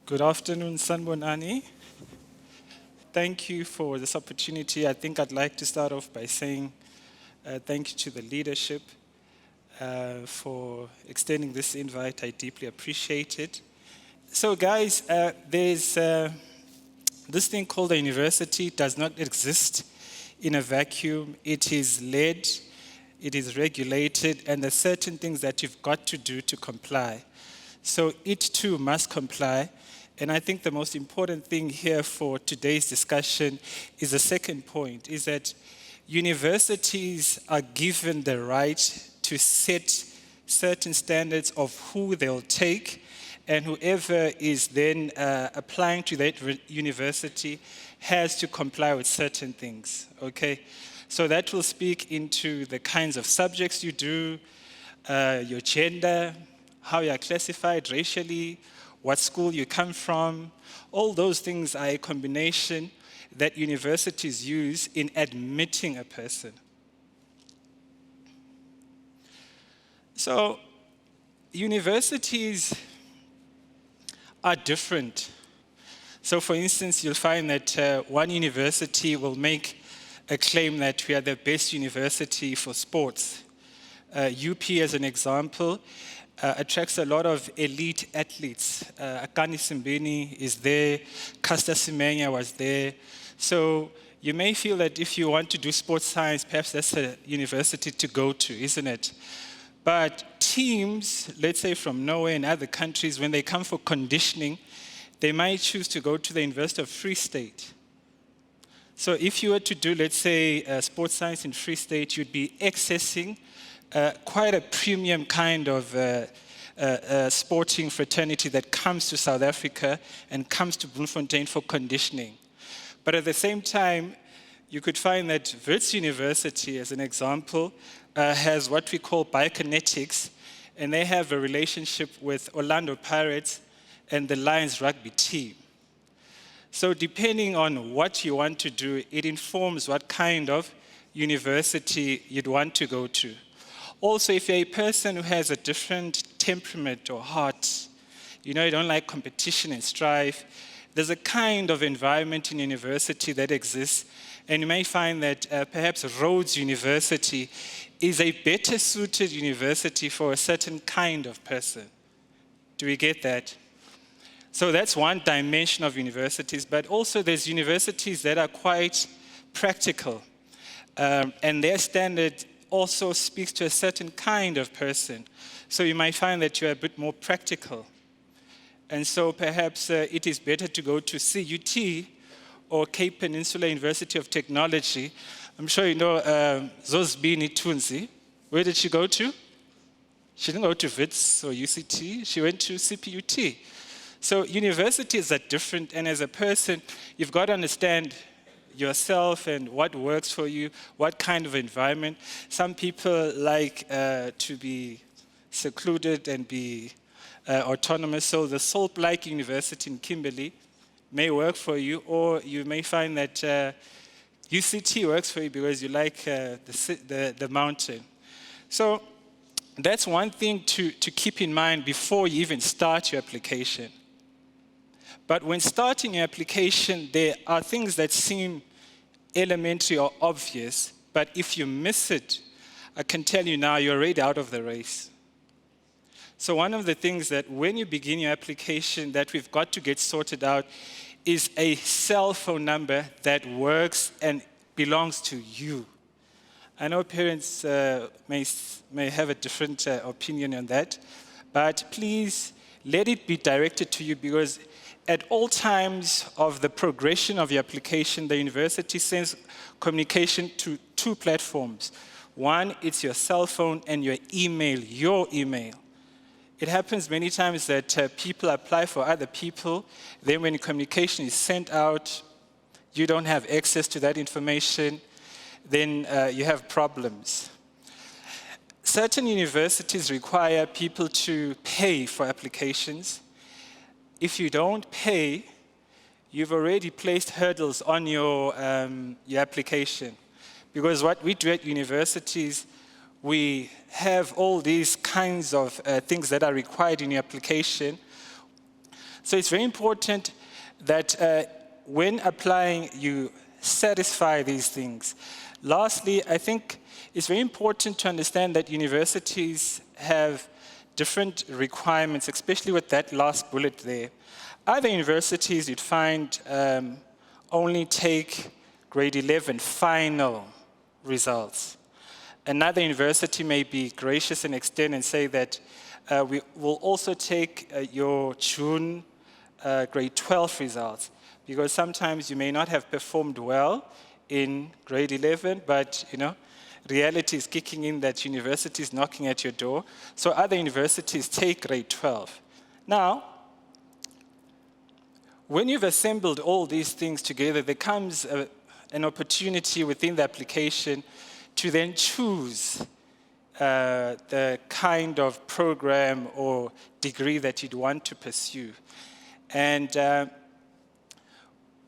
Good afternoon, Sanbonani. Thank you for this opportunity. I think I'd like to start off by saying thank you to the leadership for extending this invite. I deeply appreciate it. So, guys, there's this thing called a university does not exist in a vacuum. It is led, it is regulated, and there's certain things that you've got to do to comply. So it too must comply. And I think the most important thing here for today's discussion is the second point, is that universities are given the right to set certain standards of who they'll take, and whoever is then applying to that university has to comply with certain things, okay? So that will speak into the kinds of subjects you do, your gender, how you are classified racially, what school you come from. All those things are a combination that universities use in admitting a person. So universities are different. So for instance, you'll find that one university will make a claim that we are the best university for sports. UP, as an example, attracts a lot of elite athletes. Akani Simbini is there, Caster Semenya was there. So you may feel that if you want to do sports science, perhaps that's a university to go to, isn't it? But teams, let's say from Norway and other countries, when they come for conditioning, they might choose to go to the University of Free State. So if you were to do, let's say, sports science in Free State, you'd be accessing quite a premium kind of sporting fraternity that comes to South Africa and comes to Bloemfontein for conditioning. But at the same time, you could find that Wits University, as an example, has what we call biokinetics, and they have a relationship with Orlando Pirates and the Lions rugby team. So depending on what you want to do, it informs what kind of university you'd want to go to. Also, if you're a person who has a different temperament or heart, you don't like competition and strife, there's a kind of environment in university that exists, and you may find that perhaps Rhodes University is a better suited university for a certain kind of person. Do we get that? So that's one dimension of universities, but also there's universities that are quite practical, and their standard also speaks to a certain kind of person. So you might find that you're a bit more practical. And so perhaps it is better to go to CUT or Cape Peninsula University of Technology. I'm sure you know Zosbini Tunzi. Where did she go to? She didn't go to WITS or UCT. She went to CPUT. So universities are different, and as a person, you've got to understand yourself and what works for you, what kind of environment. Some people like to be secluded and be autonomous. So the Salt-like University in Kimberley may work for you, or you may find that UCT works for you because you like the mountain. So that's one thing to keep in mind before you even start your application. But when starting your application, there are things that seem elementary or obvious, but if you miss it, I can tell you now, you're already out of the race. So one of the things that when you begin your application that we've got to get sorted out is a cell phone number that works and belongs to you. I know parents may have a different opinion on that, but please let it be directed to you, because at all times of the progression of your application, the university sends communication to two platforms. One, it's your cell phone, and your email. It happens many times that people apply for other people. Then when communication is sent out, you don't have access to that information. Then you have problems. Certain universities require people to pay for applications. If you don't pay, you've already placed hurdles on your application. Because what we do at universities, we have all these kinds of things that are required in your application. So it's very important that when applying, you satisfy these things. Lastly, I think it's very important to understand that universities have different requirements, especially with that last bullet there. Other universities, you'd find, only take grade 11 final results. Another university may be gracious and extend and say that we will also take your June grade 12 results, because sometimes you may not have performed well in grade 11, but reality is kicking in that university is knocking at your door. So other universities take grade 12. Now, when you've assembled all these things together, there comes an opportunity within the application to then choose the kind of program or degree that you'd want to pursue. And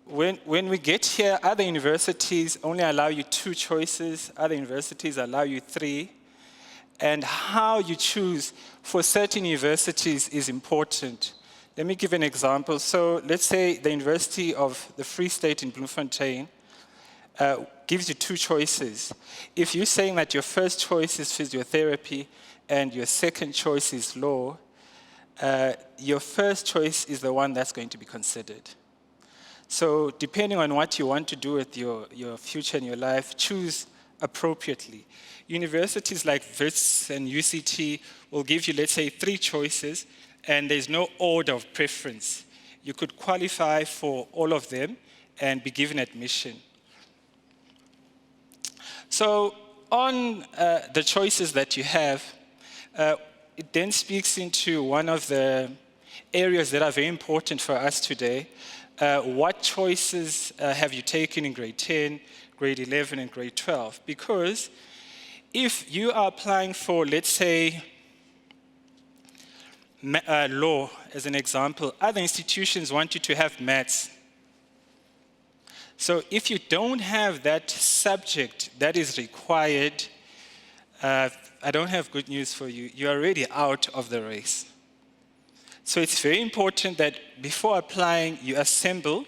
when we get here, other universities only allow you 2 choices. Other universities allow you 3. And how you choose for certain universities is important. Let me give an example. So let's say the University of the Free State in Bloemfontein gives you 2 choices. If you're saying that your first choice is physiotherapy and your second choice is law, your first choice is the one that's going to be considered. So depending on what you want to do with your future and your life, choose appropriately. Universities like WITS and UCT will give you, let's say, 3 choices, and there's no order of preference. You could qualify for all of them and be given admission. So on the choices that you have, it then speaks into one of the areas that are very important for us today. What choices have you taken in grade 10, grade 11, and grade 12? Because if you are applying for, let's say, law, as an example, other institutions want you to have maths. So if you don't have that subject that is required, I don't have good news for you. You're already out of the race. So it's very important that before applying, you assemble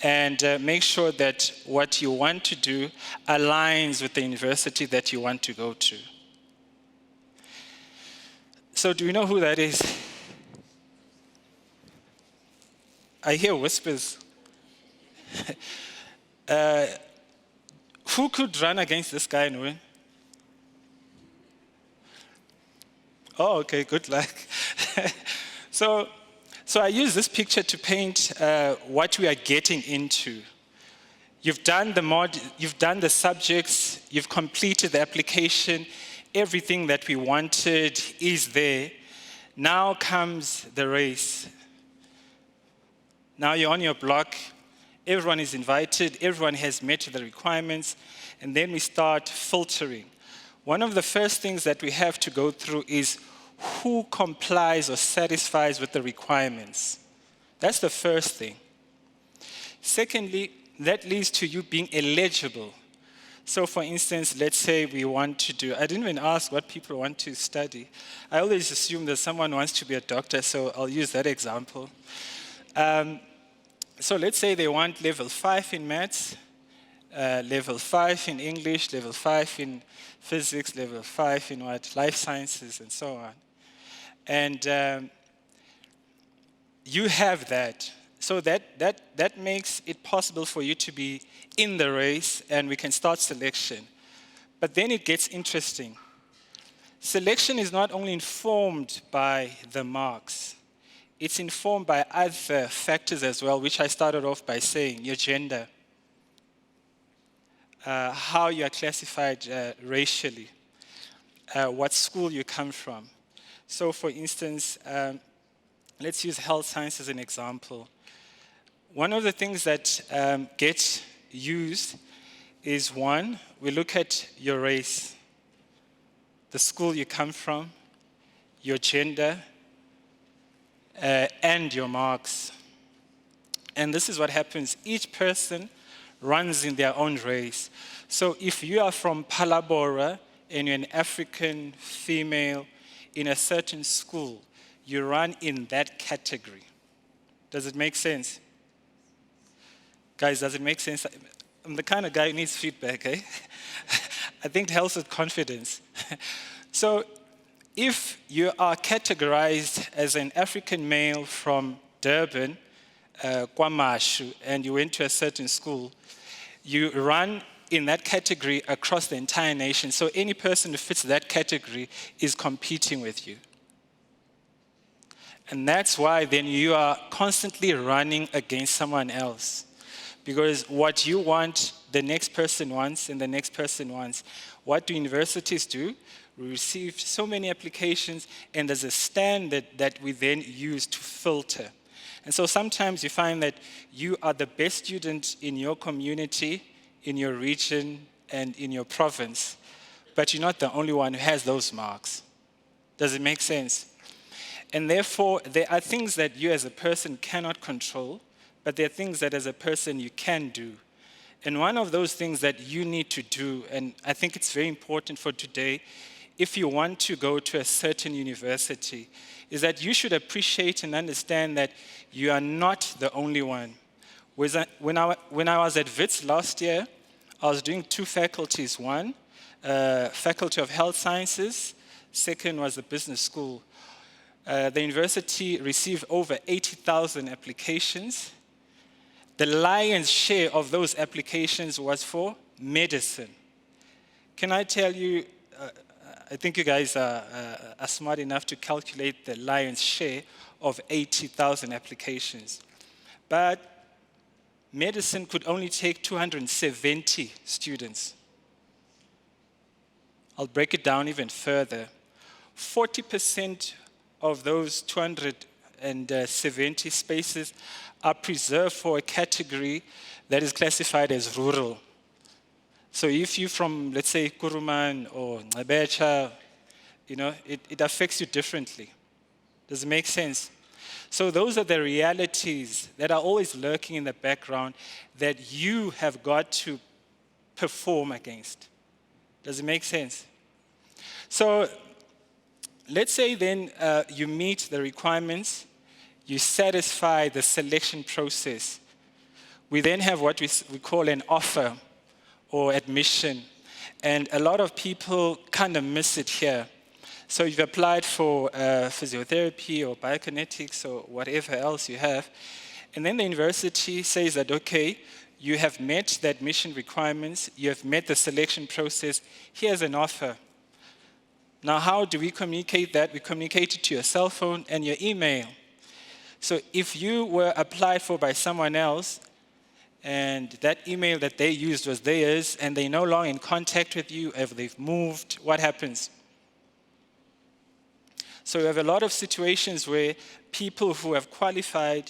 and make sure that what you want to do aligns with the university that you want to go to. So do you know who that is? I hear whispers. Who could run against this guy and win? Oh, okay, good luck. So I use this picture to paint what we are getting into. You've done the subjects, you've completed the application, everything that we wanted is there. Now comes the race. Now you're on your block, everyone is invited, everyone has met the requirements, and then we start filtering. One of the first things that we have to go through is who complies or satisfies with the requirements. That's the first thing. Secondly, that leads to you being eligible. So for instance, let's say we want to do, I didn't even ask what people want to study. I always assume that someone wants to be a doctor, so I'll use that example. So let's say they want level 5 in maths, level 5 in English, level 5 in physics, level 5 in life sciences, and so on. And you have that. So that makes it possible for you to be in the race, and we can start selection. But then it gets interesting. Selection is not only informed by the marks, it's informed by other factors as well, which I started off by saying, your gender, how you are classified racially, what school you come from. So for instance, let's use health science as an example. One of the things that gets used is, one, we look at your race, the school you come from, your gender, and your marks. And this is what happens. Each person runs in their own race. So if you are from Palabora and you're an African female in a certain school, you run in that category. Does it make sense? Guys, does it make sense? I'm the kind of guy who needs feedback, eh? I think it helps with confidence. So, if you are categorized as an African male from Durban, KwaMashu, and you went to a certain school, you run in that category across the entire nation. So any person who fits that category is competing with you. And that's why then you are constantly running against someone else. Because what you want, the next person wants, and the next person wants. What do universities do? We receive so many applications, and there's a standard that we then use to filter. And so sometimes you find that you are the best student in your community, in your region, and in your province, but you're not the only one who has those marks. Does it make sense? And therefore, there are things that you as a person cannot control, but there are things that as a person you can do. And one of those things that you need to do, and I think it's very important for today, if you want to go to a certain university, is that you should appreciate and understand that you are not the only one. When I was at WITS last year, I was doing two faculties. One, Faculty of Health Sciences. Second was the business school. The university received over 80,000 applications. The lion's share of those applications was for medicine. Can I tell you, I think you guys are smart enough to calculate the lion's share of 80,000 applications. But medicine could only take 270 students. I'll break it down even further. 40% of those 270 spaces are preserved for a category that is classified as rural. So if you're from, let's say, Kuruman or Ngubane, it affects you differently. Does it make sense? So those are the realities that are always lurking in the background that you have got to perform against. Does it make sense? So let's say then you meet the requirements, you satisfy the selection process. We then have what we call an offer or admission. And a lot of people kind of miss it here. So you've applied for physiotherapy or biokinetics or whatever else you have. And then the university says that, okay, you have met the admission requirements, you have met the selection process, here's an offer. Now, how do we communicate that? We communicate it to your cell phone and your email. So if you were applied for by someone else, and that email that they used was theirs, and they're no longer in contact with you, if they've moved, what happens? So we have a lot of situations where people who have qualified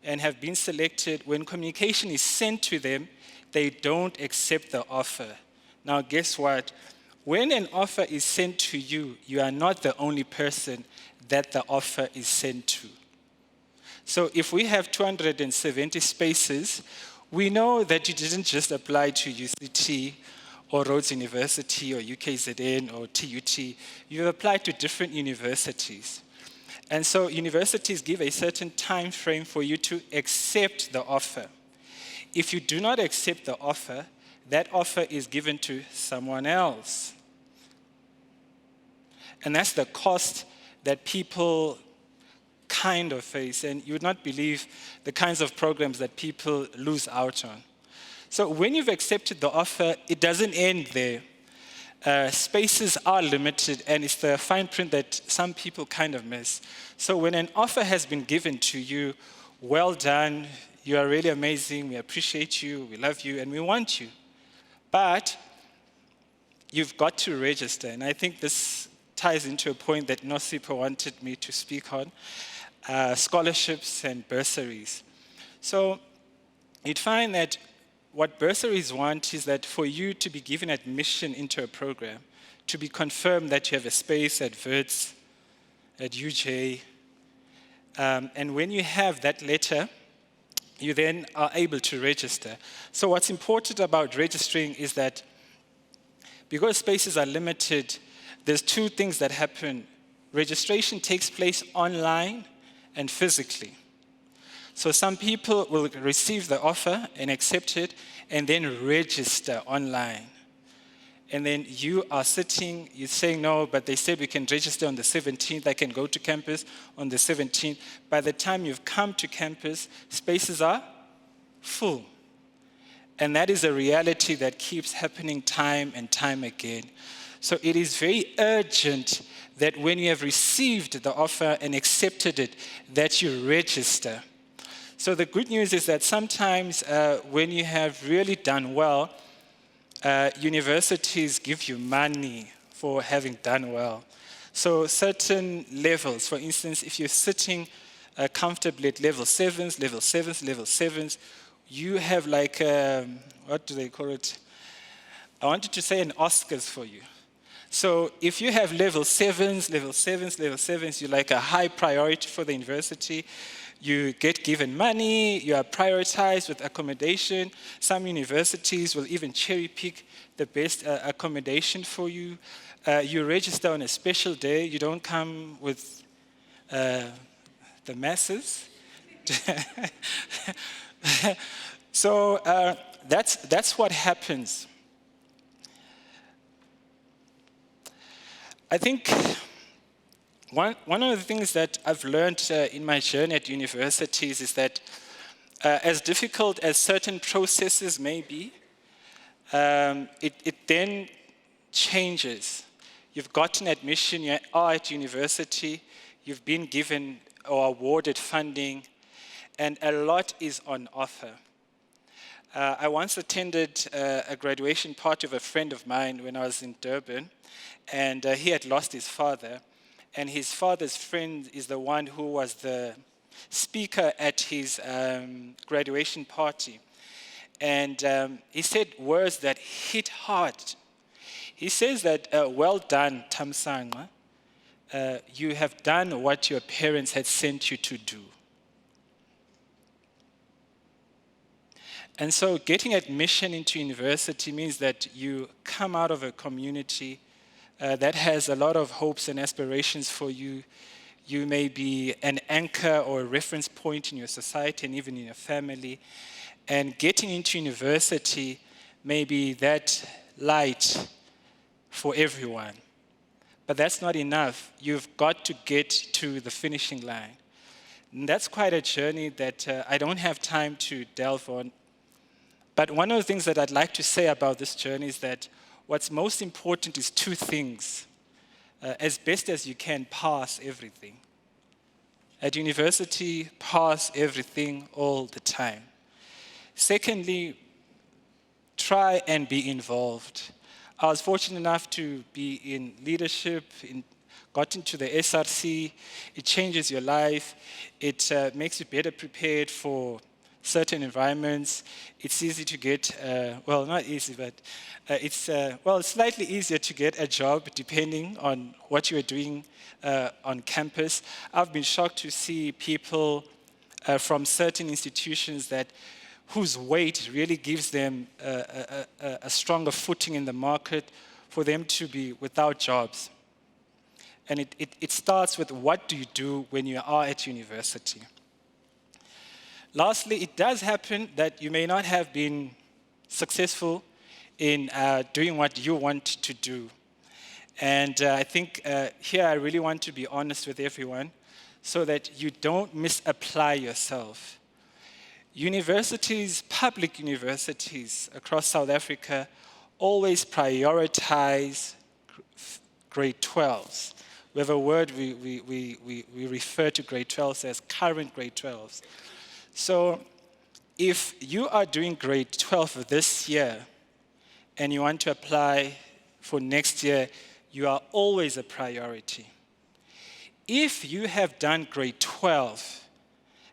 and have been selected, when communication is sent to them, they don't accept the offer. Now, guess what? When an offer is sent to you, you are not the only person that the offer is sent to. So if we have 270 spaces, we know that you didn't just apply to UCT or Rhodes University or UKZN or TUT. You applied to different universities. And so universities give a certain time frame for you to accept the offer. If you do not accept the offer, that offer is given to someone else. And that's the cost that people kind of face, and you would not believe the kinds of programs that people lose out on. So when you've accepted the offer, it doesn't end there. Spaces are limited, and it's the fine print that some people kind of miss. So when an offer has been given to you, well done, you are really amazing, we appreciate you, we love you, and we want you. But you've got to register, and I think this ties into a point that Nosipa wanted me to speak on, scholarships and bursaries. So you'd find that what bursaries want is that for you to be given admission into a program, to be confirmed that you have a space at WITS, at UJ, and when you have that letter, you then are able to register. So what's important about registering is that because spaces are limited, there's two things that happen. Registration takes place online and physically. So some people will receive the offer and accept it and then register online. And then you are sitting, you're saying, no, but they said we can register on the 17th, I can go to campus on the 17th. By the time you've come to campus, spaces are full. And that is a reality that keeps happening time and time again. So it is very urgent that when you have received the offer and accepted it, that you register. So the good news is that sometimes when you have really done well, universities give you money for having done well. So certain levels, for instance, if you're sitting comfortably at level 7s, you have like, what do they call it? I wanted to say an Oscars for you. So if you have level 7s, you're like a high priority for the university. You get given money, you are prioritized with accommodation. Some universities will even cherry pick the best accommodation for you. You register on a special day. You don't come with the masses. So that's what happens. I think one of the things that I've learned in my journey at universities is that as difficult as certain processes may be, it then changes. You've gotten admission, you are at university, you've been given or awarded funding, and a lot is on offer. I once attended a graduation party of a friend of mine when I was in Durban, and he had lost his father, and his father's friend is the one who was the speaker at his graduation party. And he said words that hit hard. He says that, well done, Tamsanga. You have done what your parents had sent you to do. And so getting admission into university means that you come out of a community that has a lot of hopes and aspirations for you. You may be an anchor or a reference point in your society and even in your family. And getting into university may be that light for everyone. But that's not enough. You've got to get to the finishing line. And that's quite a journey that I don't have time to delve on. But one of the things that I'd like to say about this journey is that what's most important is two things. As best as you can, pass everything. At university, pass everything all the time. Secondly, try and be involved. I was fortunate enough to be in leadership, got into the SRC. It changes your life. It makes you better prepared for certain environments. It's easy to get, well, not easy, but it's slightly easier to get a job depending on what you are doing on campus. I've been shocked to see people from certain institutions whose weight really gives them a stronger footing in the market for them to be without jobs. And it starts with, what do you do when you are at university? Lastly, it does happen that you may not have been successful in doing what you want to do. And I think here I really want to be honest with everyone so that you don't misapply yourself. Universities, public universities across South Africa, always prioritize grade 12s. We have a word we refer to grade 12s as current grade 12s. So if you are doing grade 12 this year and you want to apply for next year, you are always a priority. If you have done grade 12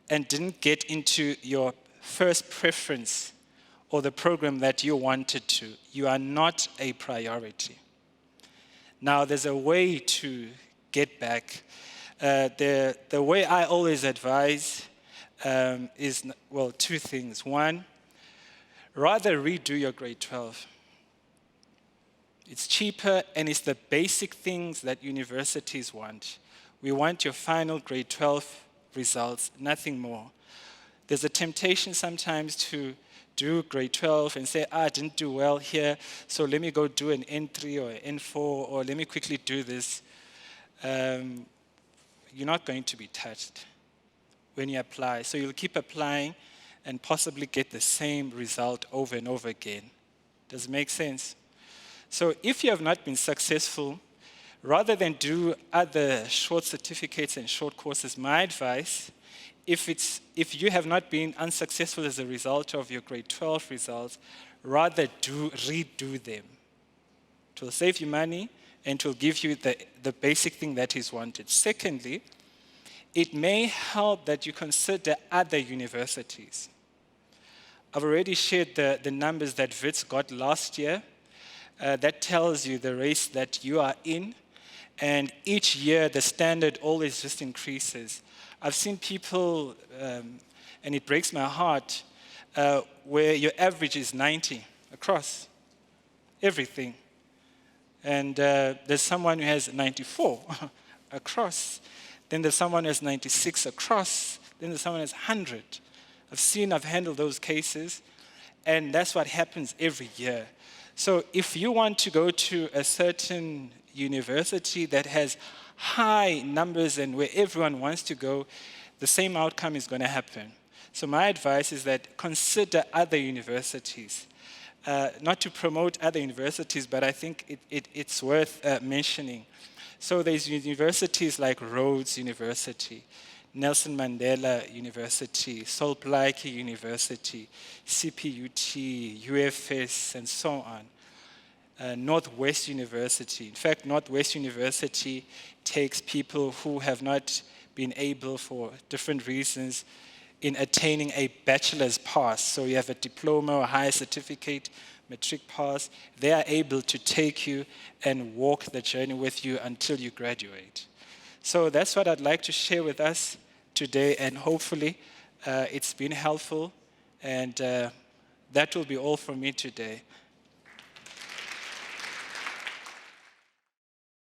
and didn't get into your first preference or the program that you wanted to, you are not a priority. Now, there's a way to get back. The way I always advise is, well, two things. One, rather redo your grade 12. It's cheaper and it's the basic things that universities want. We want your final grade 12 results, nothing more. There's a temptation sometimes to do grade 12 and say, I didn't do well here, so let me go do an N3 or an N4, or let me quickly do this. You're not going to be touched when you apply. So you'll keep applying and possibly get the same result over and over again. Does it make sense? So if you have not been successful, rather than do other short certificates and short courses, my advice, if you have not been unsuccessful as a result of your grade 12 results, rather redo them. It will save you money and it will give you the basic thing that is wanted. Secondly, it may help that you consider other universities. I've already shared the numbers that Wits got last year. That tells you the race that you are in. And each year, the standard always just increases. I've seen people, and it breaks my heart, where your average is 90 across everything. And there's someone who has 94 across. Then there's someone who has 96 across. Then there's someone who has 100. I've handled those cases. And that's what happens every year. So if you want to go to a certain university that has high numbers and where everyone wants to go, the same outcome is going to happen. So my advice is that consider other universities. Not to promote other universities, but I think it's worth mentioning. So there's universities like Rhodes University, Nelson Mandela University, Sol Plaatje University, CPUT, UFS, and so on. Northwest University. In fact, Northwest University takes people who have not been able, for different reasons, in attaining a bachelor's pass. So you have a diploma or higher certificate, matric pass. They are able to take you and walk the journey with you until you graduate. So that's what I'd like to share with us today, and hopefully it's been helpful. And that will be all from me today.